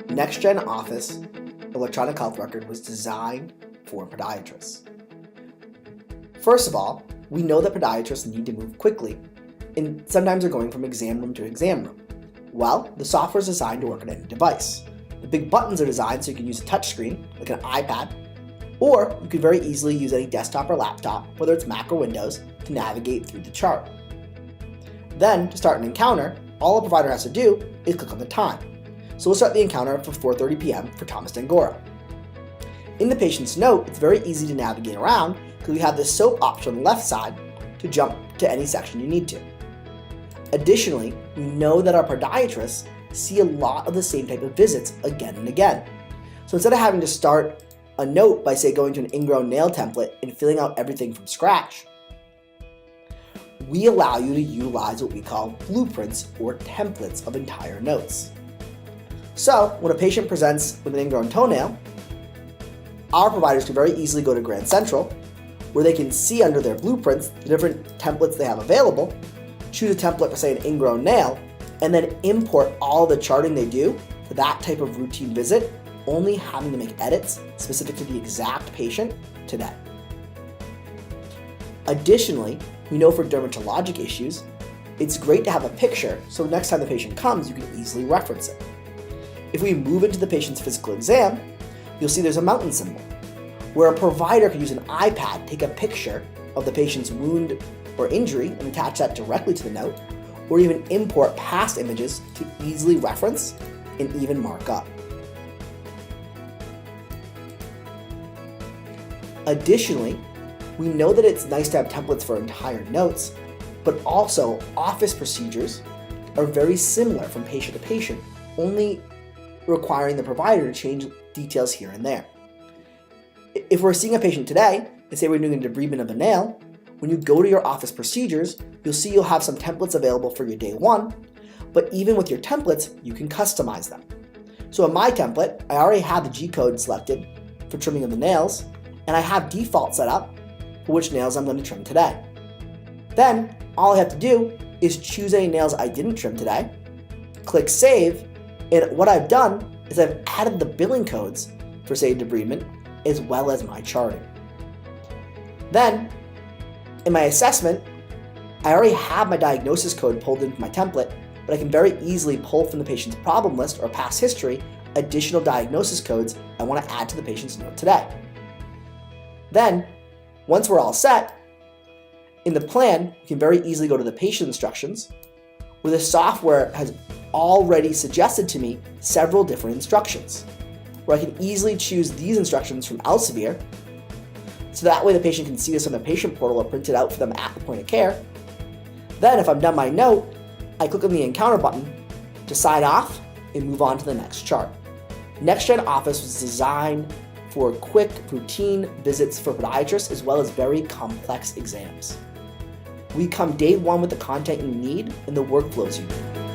NextGen Office electronic health record was designed for podiatrists. First of all, we know that podiatrists need to move quickly, and sometimes they're going from exam room to exam room. Well, the software is designed to work on any device. The big buttons are designed so you can use a touchscreen, like an iPad, or you could very easily use any desktop or laptop, whether it's Mac or Windows, to navigate through the chart. Then, to start an encounter, all a provider has to do is click on the time. So we'll start the encounter for 4:30 p.m. for Thomas Dangora. In the patient's note, it's very easy to navigate around because we have the SOAP option on the left side to jump to any section you need to. Additionally, we know that our podiatrists see a lot of the same type of visits again and again. So instead of having to start a note by, say, going to an ingrown nail template and filling out everything from scratch, we allow you to utilize what we call blueprints or templates of entire notes. So when a patient presents with an ingrown toenail, our providers can very easily go to Grand Central, where they can see under their blueprints the different templates they have available, choose a template for, say, an ingrown nail, and then import all the charting they do for that type of routine visit, only having to make edits specific to the exact patient today. Additionally, we know for dermatologic issues, it's great to have a picture so next time the patient comes, you can easily reference it. If we move into the patient's physical exam, you'll see there's a mountain symbol, where a provider can use an iPad, take a picture of the patient's wound or injury and attach that directly to the note, or even import past images to easily reference and even mark up. Additionally, we know that it's nice to have templates for entire notes, but also office procedures are very similar from patient to patient, only requiring the provider to change details here and there. If we're seeing a patient today, and say we're doing a debridement of a nail, when you go to your office procedures, you'll see you'll have some templates available for your day one, but even with your templates, you can customize them. So in my template, I already have the G-code selected for trimming of the nails, and I have default set up for which nails I'm going to trim today. Then, all I have to do is choose any nails I didn't trim today, click Save, and what I've done is I've added the billing codes for, say, debridement, as well as my charting. Then, in my assessment, I already have my diagnosis code pulled into my template, but I can very easily pull from the patient's problem list or past history additional diagnosis codes I want to add to the patient's note today. Then, once we're all set, in the plan, you can very easily go to the patient instructions, where the software has already suggested to me several different instructions, where I can easily choose these instructions from Elsevier, so that way the patient can see this on the patient portal or print it out for them at the point of care. Then if I'm done my note, I click on the encounter button to sign off and move on to the next chart. NextGen Office was designed for quick, routine visits for podiatrists as well as very complex exams. We come day one with the content you need and the workflows you need.